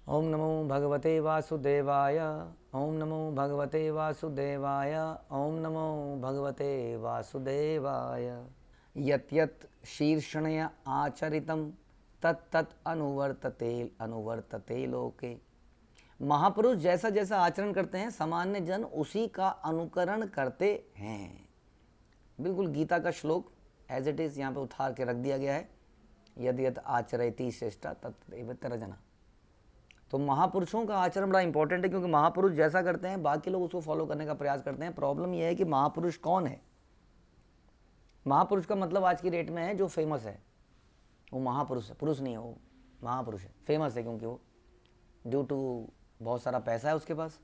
ओम नमो भगवते वासुदेवाय। ओम नमो भगवते वासुदेवाय। ओम नमो भगवते वासुदेवाय। यत् यत् शीर्षणया आचरितं तत् तत् अनुवर्तते लोके। महापुरुष जैसा जैसा आचरण करते हैं सामान्य जन उसी का अनुकरण करते हैं। बिल्कुल गीता का श्लोक एज इट इज़ यहाँ पे उतार के रख दिया गया है। यदि यद आचरयति श्रेष्ठा तत्रेव तरजना। तो महापुरुषों का आचरण बड़ा इंपॉर्टेंट है, क्योंकि महापुरुष जैसा करते हैं बाकी लोग उसको फॉलो करने का प्रयास करते हैं। प्रॉब्लम यह है कि महापुरुष कौन है। महापुरुष का मतलब आज की डेट में है जो फेमस है वो महापुरुष है। पुरुष नहीं है, वो महापुरुष है। फेमस है क्योंकि वो ड्यू टू बहुत सारा पैसा है उसके पास,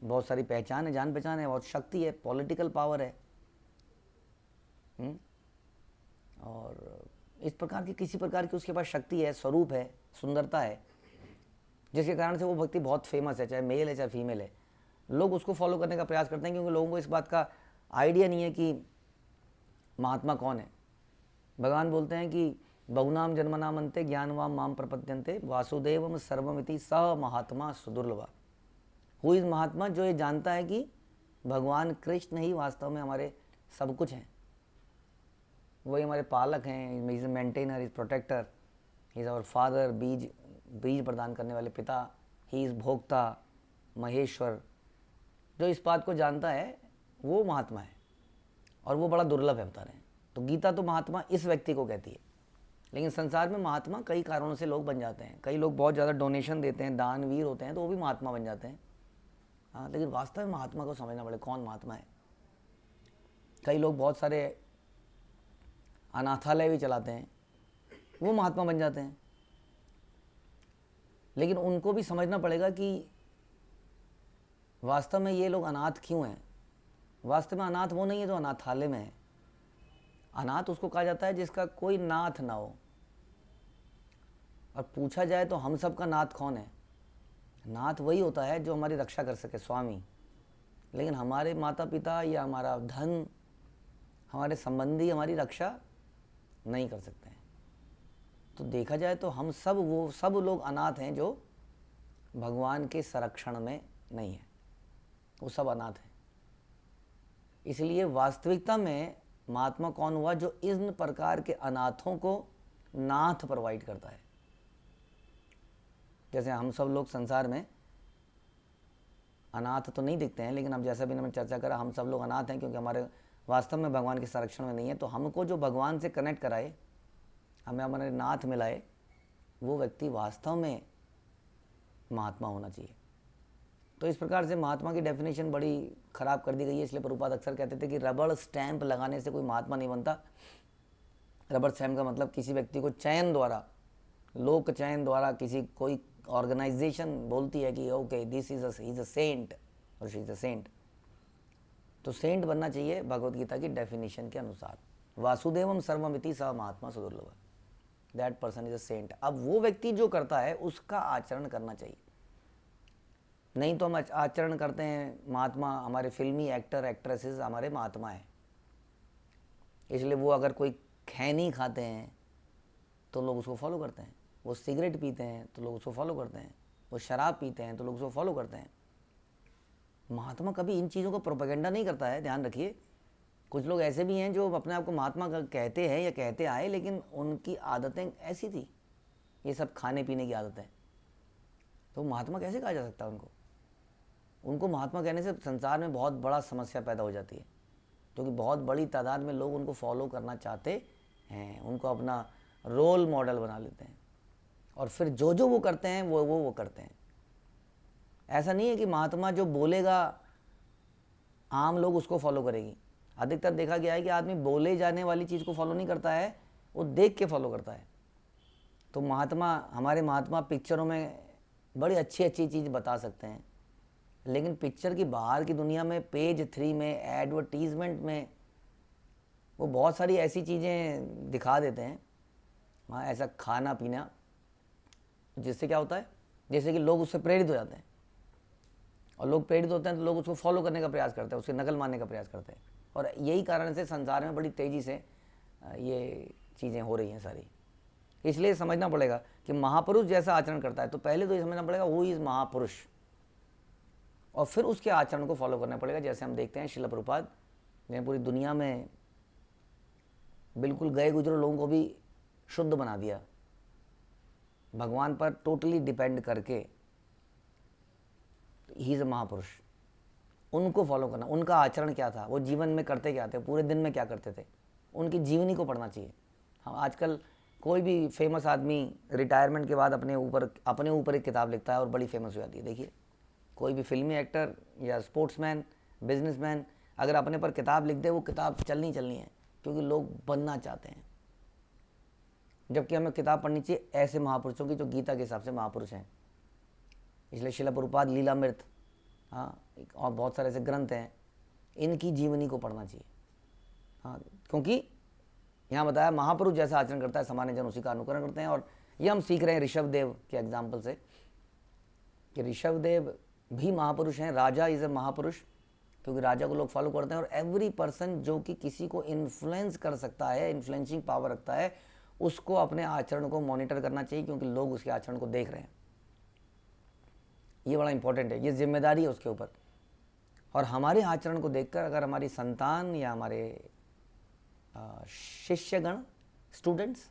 बहुत सारी पहचान है, जान पहचान है, बहुत शक्ति है, पॉलिटिकल पावर है। और इस प्रकार की किसी प्रकार की उसके पास शक्ति है, स्वरूप है, सुंदरता है, जिसके कारण से वो व्यक्ति बहुत फेमस है, चाहे मेल है चाहे फीमेल है। लोग उसको फॉलो करने का प्रयास करते हैं क्योंकि लोगों को इस बात का आइडिया नहीं है कि महात्मा कौन है। भगवान बोलते हैं कि बहुनाम जन्मनाम अंते ज्ञानवाम माम प्रपद्यन्ते वासुदेवम सर्वमिति स महात्मा सुदुर्लभा। हु इज महात्मा? जो ये जानता है कि भगवान कृष्ण ही वास्तव में हमारे सब कुछ हैं, वही हमारे पालक हैं। Is maintainer, is protector, is our father, बीज प्रदान करने वाले पिता। ही इज भोक्ता, महेश्वर। जो इस बात को जानता है वो महात्मा है, और वो बड़ा दुर्लभ है, बता रहे हैं। तो गीता तो महात्मा इस व्यक्ति को कहती है। लेकिन संसार में महात्मा कई कारणों से लोग बन जाते हैं। कई लोग बहुत ज़्यादा डोनेशन देते हैं, दानवीर होते हैं, तो वो भी महात्मा बन जाते हैं। हाँ, लेकिन वास्तव में महात्मा को समझना पड़े कौन महात्मा है। कई लोग बहुत सारे अनाथालय भी चलाते हैं, वो महात्मा बन जाते हैं। लेकिन उनको भी समझना पड़ेगा कि वास्तव में ये लोग अनाथ क्यों हैं। वास्तव में अनाथ वो नहीं है जो अनाथालय में है। अनाथ उसको कहा जाता है जिसका कोई नाथ ना हो। और पूछा जाए तो हम सब का नाथ कौन है? नाथ वही होता है जो हमारी रक्षा कर सके, स्वामी। लेकिन हमारे माता पिता या हमारा धन, हमारे संबंधी हमारी रक्षा नहीं कर सकते हैं। तो देखा जाए तो हम सब वो सब लोग अनाथ हैं जो भगवान के संरक्षण में नहीं है। वो सब अनाथ हैं। इसलिए वास्तविकता में महात्मा कौन हुआ? जो इन प्रकार के अनाथों को नाथ प्रोवाइड करता है। जैसे हम सब लोग संसार में अनाथ तो नहीं दिखते हैं, लेकिन अब जैसा भी मैंने चर्चा करा, हम सब लोग अनाथ हैं क्योंकि हमारे वास्तव में भगवान के संरक्षण में नहीं है। तो हमको जो भगवान से कनेक्ट कराए, हमें हमारे नाथ मिलाए, वो व्यक्ति वास्तव में महात्मा होना चाहिए। तो इस प्रकार से महात्मा की डेफिनेशन बड़ी ख़राब कर दी गई है। इसलिए प्रभुपाद अक्सर कहते थे कि रबड़ स्टैंप लगाने से कोई महात्मा नहीं बनता। रबड़ स्टैंप का मतलब किसी व्यक्ति को चयन द्वारा, लोक चयन द्वारा, किसी कोई ऑर्गेनाइजेशन बोलती है कि okay this is a saint और शी इज अ सेंट। तो सेंट बनना चाहिए भगवत गीता की डेफिनेशन के अनुसार। वासुदेवम सर्वमिति स महात्मा सुदुर्लभ। That person is a saint. अब वो व्यक्ति जो करता है उसका आचरण करना चाहिए। नहीं तो हम आचरण करते हैं महात्मा, हमारे फिल्मी एक्टर एक्ट्रेसेस हमारे महात्मा हैं। इसलिए वो अगर कोई खैनी खाते हैं तो लोग उसको फॉलो करते हैं। वो सिगरेट पीते हैं तो लोग उसको फॉलो करते हैं। वो शराब पीते हैं तो लोग उसको फॉलो करते हैं। महात्मा कभी इन चीज़ों को प्रोपेगेंडा नहीं करता है, ध्यान रखिए। कुछ लोग ऐसे भी हैं जो अपने आप को महात्मा कहते हैं या कहते आए, लेकिन उनकी आदतें ऐसी थी, ये सब खाने पीने की आदतें। तो महात्मा कैसे कहा जा सकता है उनको? उनको महात्मा कहने से संसार में बहुत बड़ा समस्या पैदा हो जाती है, क्योंकि बहुत बड़ी तादाद में लोग उनको फॉलो करना चाहते हैं, उनको अपना रोल मॉडल बना लेते हैं, और फिर जो जो वो करते हैं वो करते हैं। ऐसा नहीं है कि महात्मा जो बोलेगा आम लोग उसको फॉलो करेगी। अधिकतर देखा गया है कि आदमी बोले जाने वाली चीज़ को फॉलो नहीं करता है, वो देख के फॉलो करता है। तो हमारे महात्मा पिक्चरों में बड़ी अच्छी अच्छी चीज़ बता सकते हैं, लेकिन पिक्चर की बाहर की दुनिया में पेज 3 में एडवर्टीजमेंट में वो बहुत सारी ऐसी चीज़ें दिखा देते हैं, वहाँ ऐसा खाना पीना, जिससे क्या होता है, जैसे कि लोग उससे प्रेरित हो जाते हैं। और लोग प्रेरित होते हैं तो लोग उसको फॉलो करने का प्रयास करते हैं, उसकी नकल मारने का प्रयास करते हैं। और यही कारण से संसार में बड़ी तेज़ी से ये चीज़ें हो रही हैं सारी। इसलिए समझना पड़ेगा कि महापुरुष जैसा आचरण करता है तो पहले तो ये समझना पड़ेगा हु इज़ महापुरुष, और फिर उसके आचरण को फॉलो करना पड़ेगा। जैसे हम देखते हैं श्रील प्रभुपाद ने पूरी दुनिया में बिल्कुल गए गुजरे लोगों को भी शुद्ध बना दिया, भगवान पर टोटली डिपेंड करके। ही इज़ अ महापुरुष। उनको फॉलो करना, उनका आचरण क्या था, वो जीवन में करते क्या थे, पूरे दिन में क्या करते थे, उनकी जीवनी को पढ़ना चाहिए। हाँ, आजकल कोई भी फेमस आदमी रिटायरमेंट के बाद अपने ऊपर एक किताब लिखता है और बड़ी फेमस हो जाती है। देखिए, कोई भी फिल्मी एक्टर या स्पोर्ट्समैन, बिजनेसमैन अगर अपने पर किताब लिख दे, वो किताब चलनी है, क्योंकि लोग बनना चाहते हैं। जबकि हमें किताब पढ़नी चाहिए ऐसे महापुरुषों की जो गीता के हिसाब से महापुरुष हैं। इसलिए श्रील प्रभुपाद, लीलामृत, हाँ, और बहुत सारे ऐसे ग्रंथ हैं, इनकी जीवनी को पढ़ना चाहिए। हाँ, क्योंकि यहाँ बताया महापुरुष जैसा आचरण करता है, सामान्य जन उसी का अनुकरण करते हैं। और ये हम सीख रहे हैं ऋषभ देव के एग्जाम्पल से कि ऋषभ देव भी महापुरुष हैं। राजा इज़ अ महापुरुष, क्योंकि राजा को लोग फॉलो करते हैं। और एवरी पर्सन जो कि किसी को इन्फ्लुएंस कर सकता है, इन्फ्लुएंसिंग पावर रखता है, उसको अपने आचरण को मॉनिटर करना चाहिए, क्योंकि लोग उसके आचरण को देख रहे हैं। ये बड़ा इंपॉर्टेंट है, ये जिम्मेदारी है उसके ऊपर। और हमारे आचरण को देखकर अगर हमारी संतान या हमारे शिष्यगण, स्टूडेंट्स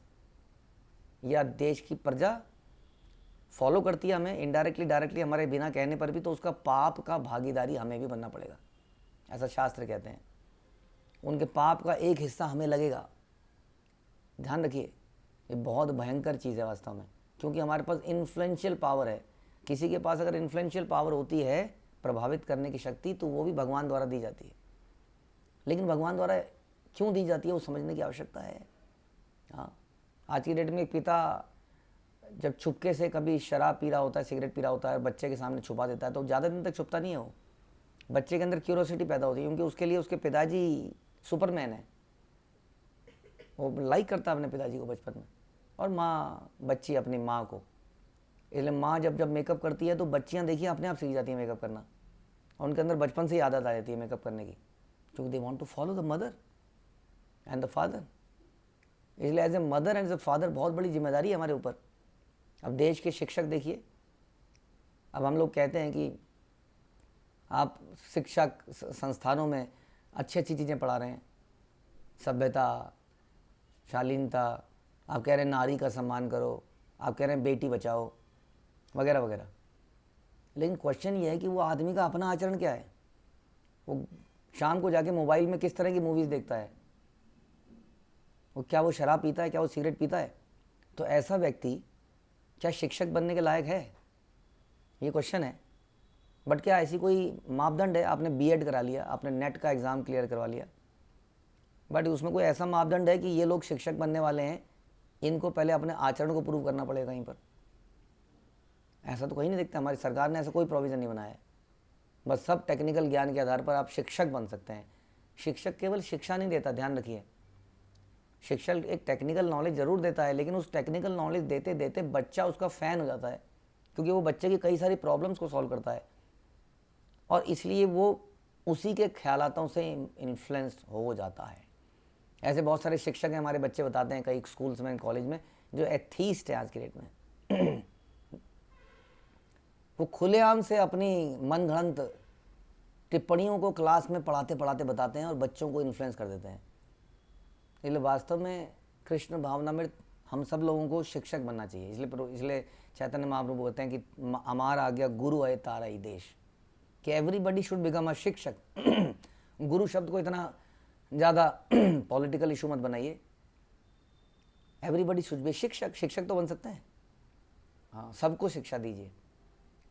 या देश की प्रजा फॉलो करती है हमें इनडायरेक्टली डायरेक्टली हमारे बिना कहने पर भी, तो उसका पाप का भागीदारी हमें भी बनना पड़ेगा, ऐसा शास्त्र कहते हैं। उनके पाप का एक हिस्सा हमें लगेगा। ध्यान रखिए, ये बहुत भयंकर चीज़ है वास्तव में, क्योंकि हमारे पास इन्फ्लुएंशियल पावर है। किसी के पास अगर इन्फ्लुएंशियल पावर होती है, प्रभावित करने की शक्ति, तो वो भी भगवान द्वारा दी जाती है। लेकिन भगवान द्वारा क्यों दी जाती है, वो समझने की आवश्यकता है। हाँ, आज की डेट में एक पिता जब छुपके से कभी शराब पी रहा होता है, सिगरेट पी रहा होता है, बच्चे के सामने छुपा देता है, तो ज़्यादा दिन तक छुपता नहीं है। वो बच्चे के अंदर क्यूरोसिटी पैदा होती है, क्योंकि उसके लिए उसके पिताजी सुपरमैन है। वो लाइक करता है अपने पिताजी को बचपन में, और माँ, बच्ची अपनी माँ को। इसलिए माँ जब मेकअप करती है तो बच्चियाँ देखिए अपने आप सीख जाती हैं मेकअप करना, और उनके अंदर बचपन से ही आदत आ जाती है मेकअप करने की, क्योंकि they want to follow the mother and the father. इसलिए as a mother and as a father बहुत बड़ी जिम्मेदारी है हमारे ऊपर। अब देश के शिक्षक देखिए, अब हम लोग कहते हैं कि आप शिक्षा संस्थानों में अच्छी अच्छी चीज़ें पढ़ा रहे हैं, सभ्यता, शालीनता, आप कह रहे हैं नारी का सम्मान करो, आप कह रहे हैं बेटी बचाओ वगैरह वगैरह। लेकिन क्वेश्चन ये है कि वो आदमी का अपना आचरण क्या है। वो शाम को जाके मोबाइल में किस तरह की मूवीज़ देखता है, क्या वो शराब पीता है, क्या वो सिगरेट पीता है। तो ऐसा व्यक्ति क्या शिक्षक बनने के लायक है, ये क्वेश्चन है। बट क्या ऐसी कोई मापदंड है, आपने बीएड करा लिया, आपने नेट का एग्ज़ाम क्लियर करवा लिया, बट उसमें कोई ऐसा मापदंड है कि ये लोग शिक्षक बनने वाले हैं, इनको पहले अपने आचरण को प्रूव करना पड़ेगा कहीं पर? ऐसा तो कहीं नहीं दिखता। हमारी सरकार ने ऐसा कोई प्रोविज़न नहीं बनाया है। बस सब टेक्निकल ज्ञान के आधार पर आप शिक्षक बन सकते हैं। शिक्षक केवल शिक्षा नहीं देता, ध्यान रखिए। शिक्षक एक टेक्निकल नॉलेज ज़रूर देता है, लेकिन उस टेक्निकल नॉलेज देते देते बच्चा उसका फ़ैन हो जाता है, क्योंकि वो बच्चे की कई सारी प्रॉब्लम्स को सॉल्व करता है, और इसलिए वो उसी के ख्यालातों से इन्फ्लुएंस्ड हो जाता है। ऐसे बहुत सारे शिक्षक हैं, हमारे बच्चे बताते हैं, कई स्कूल्स में, कॉलेज में, जो एथीस्ट है आज के डेट में। वो खुलेआम से अपनी मनगढ़ंत टिप्पणियों को क्लास में पढ़ाते पढ़ाते बताते हैं और बच्चों को इन्फ्लुएंस कर देते हैं। इसलिए वास्तव में कृष्ण भावनामृत हम सब लोगों को शिक्षक बनना चाहिए। इसलिए चैतन्य महाप्रभु कहते हैं कि हमारा आज्ञा गुरु है तारा ही देश, कि एवरीबडी शुड बिकम अ शिक्षक। गुरु शब्द को इतना ज़्यादा पॉलिटिकल इशू मत बनाइए। एवरीबडी शुड बी शिक्षक। शिक्षक तो बन सकते हैं, हाँ, सबको शिक्षा दीजिए।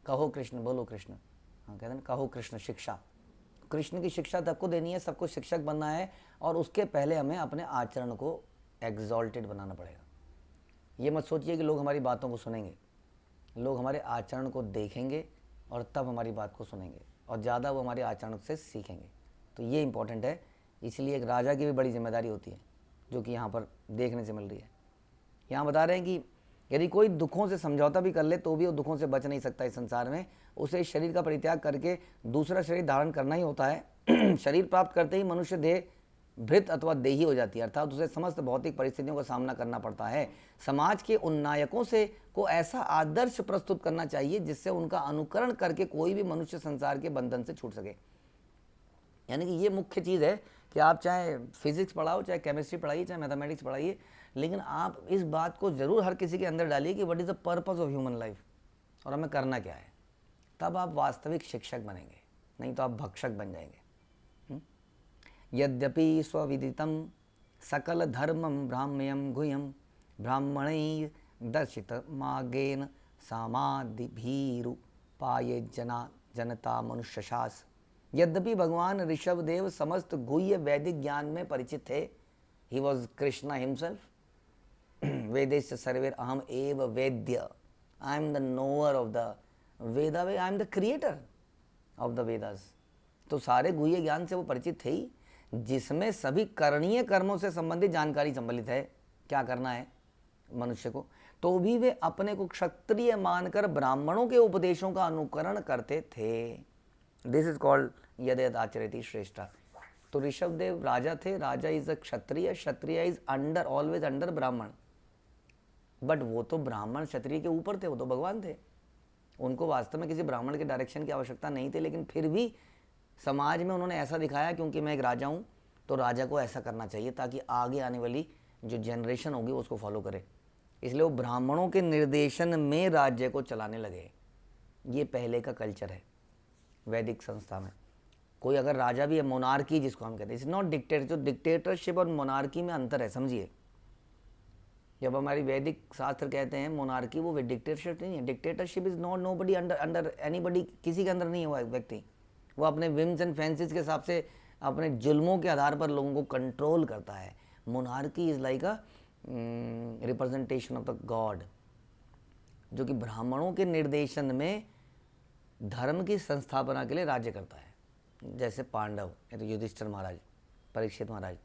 कहो कृष्ण, बोलो कृष्ण। हाँ, कहते हैं कहो कृष्ण शिक्षा। कृष्ण की शिक्षा सबको देनी है, सबको शिक्षक बनना है, और उसके पहले हमें अपने आचरण को एग्जॉल्टेड बनाना पड़ेगा। ये मत सोचिए कि लोग हमारी बातों को सुनेंगे। लोग हमारे आचरण को देखेंगे और तब हमारी बात को सुनेंगे, और ज़्यादा वो हमारे आचरण से सीखेंगे। तो ये इंपॉर्टेंट है। इसलिए एक राजा की भी बड़ी जिम्मेदारी होती है, जो कि यहाँ पर देखने से मिल रही है। यहाँ बता रहे हैं कि यदि कोई दुखों से समझौता भी कर ले तो भी वो दुखों से बच नहीं सकता इस संसार में। उसे इस शरीर का परित्याग करके दूसरा शरीर धारण करना ही होता है। शरीर प्राप्त करते ही मनुष्य देह भृत अथवा देही हो जाती है, अर्थात उसे समस्त भौतिक परिस्थितियों का सामना करना पड़ता है। समाज के उन नायकों से को ऐसा आदर्श प्रस्तुत करना चाहिए जिससे उनका अनुकरण करके कोई भी मनुष्य संसार के बंधन से छूट सके। यानी कि ये मुख्य चीज़ है कि आप चाहे फिजिक्स पढ़ाओ, चाहे केमिस्ट्री पढ़ाइए, चाहे मैथमेटिक्स पढ़ाइए, लेकिन आप इस बात को ज़रूर हर किसी के अंदर डालिए कि what is the purpose of human life, और हमें करना क्या है। तब आप वास्तविक शिक्षक बनेंगे, नहीं तो आप भक्षक बन जाएंगे। यद्यपि स्वविदितं सकल धर्मं ब्राह्म्यं गुह्यं ब्राह्मणैः दर्शितमार्गेण सामादिभिरुपाये जनता मनुष्यशास। यद्यपि भगवान ऋषभदेव समस्त गुह्य वैदिक ज्ञान में परिचित थे, ही वॉज कृष्णा हिमसेल्फ, वेदेश सर्वेर अहम एव वेद्य, I am the knower of the Veda, I am the creator of the Vedas. तो सारे गुह्य ज्ञान से वो परिचित थे ही, जिसमें सभी करणीय कर्मों से संबंधित जानकारी सम्मिलित है, क्या करना है मनुष्य को। तो भी वे अपने को क्षत्रिय मानकर ब्राह्मणों के उपदेशों का अनुकरण करते थे। दिस इज कॉल्ड यदेत आचरेति श्रेष्ठा। तो ऋषभदेव राजा थे, raja is a kshatriya, kshatriya is under, always under brahmin. But वो तो ब्राह्मण क्षत्रिय के ऊपर थे, वो तो भगवान थे, उनको वास्तव में किसी ब्राह्मण के डायरेक्शन की आवश्यकता नहीं थी। लेकिन फिर भी समाज में उन्होंने ऐसा दिखाया, क्योंकि मैं एक राजा हूँ तो राजा को ऐसा करना चाहिए ताकि आगे आने वाली जो जनरेशन होगी वो उसको फॉलो करे। इसलिए वो ब्राह्मणों के निर्देशन में राज्य को चलाने लगे। ये पहले का कल्चर है वैदिक संस्था में। कोई अगर राजा भी है, मोनार्की जिसको हम कहते हैं, इट्स नॉट डिक्टेटर। जो डिक्टेटरशिप और मोनार्की में अंतर है, समझिए। जब हमारी वैदिक शास्त्र कहते हैं मोनार्की, वो डिक्टेटरशिप नहीं है। Dictatorship is not nobody under anybody, किसी के अंदर नहीं हुआ व्यक्ति। वो अपने विम्स एंड फैंसीज के हिसाब से अपने जुल्मों के आधार पर लोगों को कंट्रोल करता है। Monarchy is like a representation of the God, जो कि ब्राह्मणों के निर्देशन में धर्म की संस्थापना के लिए राज्य करता है। जैसे पांडव या तो युधिष्ठिर महाराज, परीक्षित महाराज,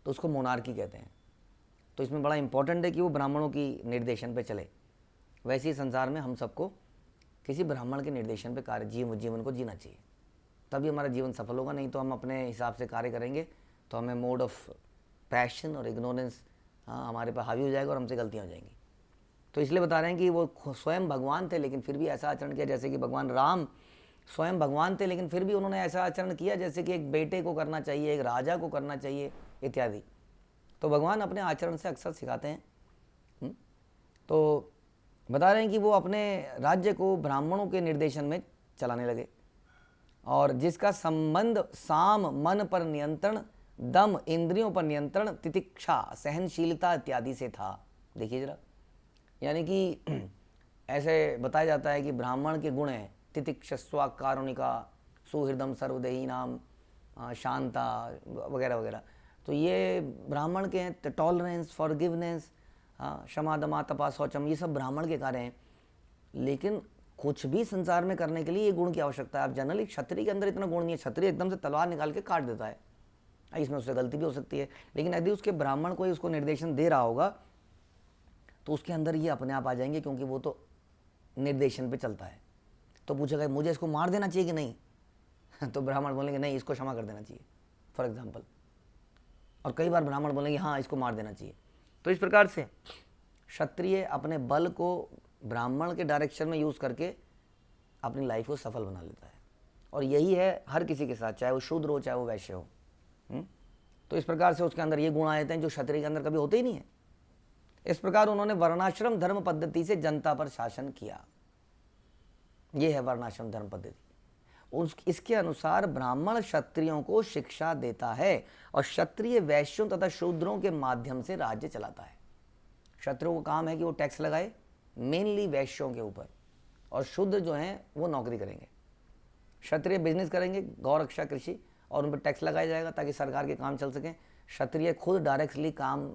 तो उसको मोनार्की कहते हैं। तो इसमें बड़ा इंपॉर्टेंट है कि वो ब्राह्मणों की निर्देशन पे चले। वैसे ही संसार में हम सबको किसी ब्राह्मण के निर्देशन पे कार्य जीवन को जीना चाहिए, तभी हमारा जीवन सफल होगा। नहीं तो हम अपने हिसाब से कार्य करेंगे तो हमें मोड ऑफ पैशन और इग्नोरेंस हमारे पर हावी हो जाएगा और हमसे गलतियाँ हो जाएंगी। तो इसलिए बता रहे हैं कि वो स्वयं भगवान थे, लेकिन फिर भी ऐसा आचरण किया जैसे कि भगवान राम स्वयं भगवान थे, लेकिन फिर भी उन्होंने ऐसा आचरण किया जैसे कि एक बेटे को करना चाहिए, एक राजा को करना चाहिए इत्यादि। तो भगवान अपने आचरण से अक्सर सिखाते हैं। तो बता रहे हैं कि वो अपने राज्य को ब्राह्मणों के निर्देशन में चलाने लगे, और जिसका संबंध साम मन पर नियंत्रण, दम इंद्रियों पर नियंत्रण, तितिक्षा सहनशीलता इत्यादि से था। देखिए जरा, यानी कि ऐसे बताया जाता है कि ब्राह्मण के गुण हैं तितिक्षस्वा कारुणिका सुहृदम सर्वदेही नाम शांता वगैरह वगैरह। तो ये ब्राह्मण के हैं। टॉलरेंस, फॉरगिवनेस, क्षमा दमा तपा शौचम, ये सब ब्राह्मण के कार्य हैं। लेकिन कुछ भी संसार में करने के लिए ये गुण की आवश्यकता है। आप जनरली क्षत्रिय के अंदर इतना गुण नहीं है। क्षत्रिय एकदम से तलवार निकाल के काट देता है, इसमें उससे गलती भी हो सकती है। लेकिन यदि उसके ब्राह्मण कोई उसको निर्देशन दे रहा होगा तो उसके अंदर ये अपने आप आ जाएंगे, क्योंकि वो तो निर्देशन पे चलता है। तो पूछेगा मुझे इसको मार देना चाहिए कि नहीं तो ब्राह्मण बोलेंगे नहीं, इसको क्षमा कर देना चाहिए, फॉर एग्जाम्पल। और कई बार ब्राह्मण बोलेंगे हाँ, इसको मार देना चाहिए। तो इस प्रकार से क्षत्रिय अपने बल को ब्राह्मण के डायरेक्शन में यूज़ करके अपनी लाइफ को सफल बना लेता है। और यही है हर किसी के साथ, चाहे वो शूद्र हो चाहे वो वैश्य हो। तो इस प्रकार से उसके अंदर ये गुण आ जाते हैं जो क्षत्रिय के अंदर कभी होते ही नहीं है। इस प्रकार उन्होंने वर्णाश्रम धर्म पद्धति से जनता पर शासन किया। ये है वर्णाश्रम धर्म पद्धति। इसके अनुसार ब्राह्मण क्षत्रियों को शिक्षा देता है और क्षत्रिय वैश्यों तथा शूद्रों के माध्यम से राज्य चलाता है। क्षत्रियों का काम है कि वो टैक्स लगाए, मेनली वैश्यों के ऊपर, और शूद्र जो हैं वो नौकरी करेंगे। क्षत्रिय बिजनेस करेंगे, गौ रक्षा, कृषि, और उन पर टैक्स लगाया जाएगा ताकि सरकार के काम चल सकें। क्षत्रिय खुद डायरेक्टली काम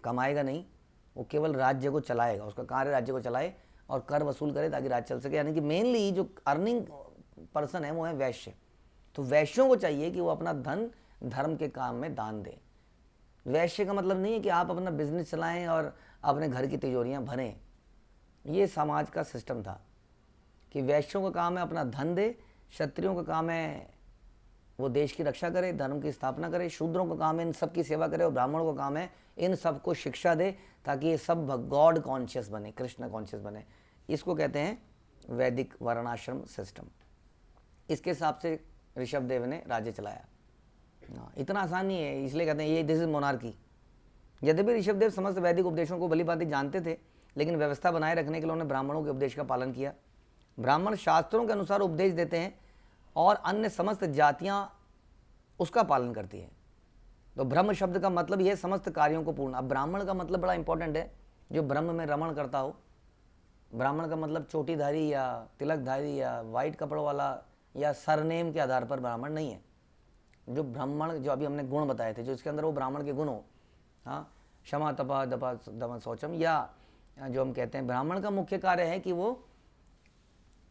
कमाएगा नहीं, वो केवल राज्य को चलाएगा। उसका कार्य राज्य को चलाए और कर वसूल करे ताकि राज्य चल सके। यानी कि मेनली जो अर्निंग पर्सन है वो है वैश्य। तो वैश्यों को चाहिए कि वो अपना धन धर्म के काम में दान दें। वैश्य का मतलब नहीं है कि आप अपना बिजनेस चलाएं और अपने घर की तिजोरियां भरें। ये समाज का सिस्टम था कि वैश्यों का काम है अपना धन दे, क्षत्रियों का काम है वो देश की रक्षा करे, धर्म की स्थापना करे। शूद्रों का काम है इन सब की सेवा करे और ब्राह्मणों का काम है इन सबको शिक्षा दे ताकि ये सब गॉड कॉन्शियस बने, कृष्ण कॉन्शियस बने। इसको कहते हैं वैदिक वर्णाश्रम सिस्टम। इसके हिसाब से ऋषभ देव ने राज्य चलाया। इतना आसान नहीं है, इसलिए कहते हैं ये दिस इज मोनार्की। यद्यपि ऋषभ देव समस्त वैदिक उपदेशों को भली भांति जानते थे, लेकिन व्यवस्था बनाए रखने के लिए उन्होंने ब्राह्मणों के उपदेश का पालन किया। ब्राह्मण शास्त्रों के अनुसार उपदेश देते हैं और अन्य समस्त जातियां उसका पालन करती हैं। तो ब्रह्म शब्द का मतलब यह है समस्त कार्यों को पूर्ण। अब ब्राह्मण का मतलब बड़ा इंपॉर्टेंट है, जो ब्रह्म में रमण करता हो। ब्राह्मण का मतलब चोटीधारी या तिलकधारी या वाइट कपड़ों वाला या सरनेम के आधार पर ब्राह्मण नहीं है। जो ब्राह्मण, जो अभी हमने गुण बताए थे, जो इसके अंदर वो ब्राह्मण के गुण हो, हाँ, क्षमा तपा दपा दमन शौचम, या जो हम कहते हैं ब्राह्मण का मुख्य कार्य है कि वो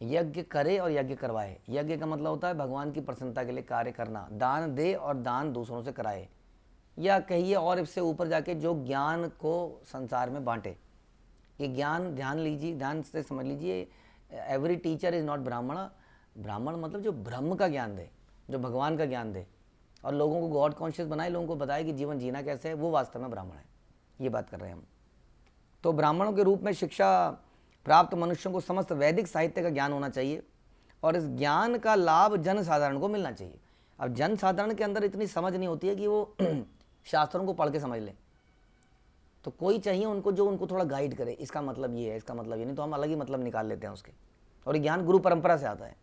यज्ञ करे और यज्ञ करवाए। यज्ञ का मतलब होता है भगवान की प्रसन्नता के लिए कार्य करना, दान दे और दान दूसरों से कराए, या कहिए और इससे ऊपर जाके जो ज्ञान को संसार में बांटे। ये ज्ञान ध्यान लीजिए, ध्यान से समझ लीजिए, एवरी टीचर इज नॉट ब्राह्मण। ब्राह्मण मतलब जो ब्रह्म का ज्ञान दे, जो भगवान का ज्ञान दे और लोगों को गॉड कॉन्शियस बनाए, लोगों को बताए कि जीवन जीना कैसे है, वो वास्तव में ब्राह्मण है। ये बात कर रहे हैं हम। तो ब्राह्मणों के रूप में शिक्षा प्राप्त मनुष्यों को समस्त वैदिक साहित्य का ज्ञान होना चाहिए और इस ज्ञान का लाभ जन साधारण को मिलना चाहिए। अब जन साधारण के अंदर इतनी समझ नहीं होती है कि वो शास्त्रों को पढ़ के समझ लें, तो कोई चाहिए उनको जो उनको थोड़ा गाइड करे, इसका मतलब ये है, इसका मतलब ये नहीं, तो हम अलग ही मतलब निकाल लेते हैं उसके। और ये ज्ञान गुरु परंपरा से आता है,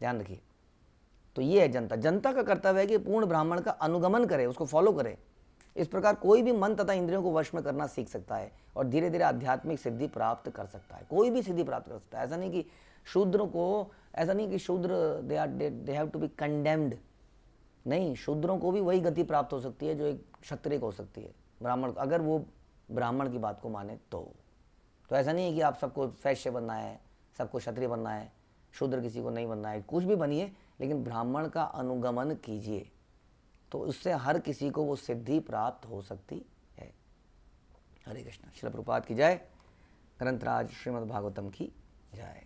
ध्यान रखिए। तो ये है जनता। जनता का कर्तव्य है कि पूर्ण ब्राह्मण का अनुगमन करे, उसको फॉलो करे। इस प्रकार कोई भी मन तथा इंद्रियों को वश में करना सीख सकता है और धीरे धीरे आध्यात्मिक सिद्धि प्राप्त कर सकता है। कोई भी सिद्धि प्राप्त कर सकता है। ऐसा नहीं कि शूद्र को, ऐसा नहीं कि शूद्र they have to be condemned. नहीं, शूद्रों को भी वही गति प्राप्त हो सकती है जो एक क्षत्रिय को हो सकती है, ब्राह्मण, अगर वो ब्राह्मण की बात को माने तो ऐसा नहीं है कि आप सबको वैश्य बनना है, सबको क्षत्रिय बनना है, शूद्र किसी को नहीं बनना है। कुछ भी बनिए, लेकिन ब्राह्मण का अनुगमन कीजिए, तो उससे हर किसी को वो सिद्धि प्राप्त हो सकती है। हरे कृष्ण। श्रील प्रभुपाद की जय। ग्रंथराज श्रीमद् भागवतम की जय।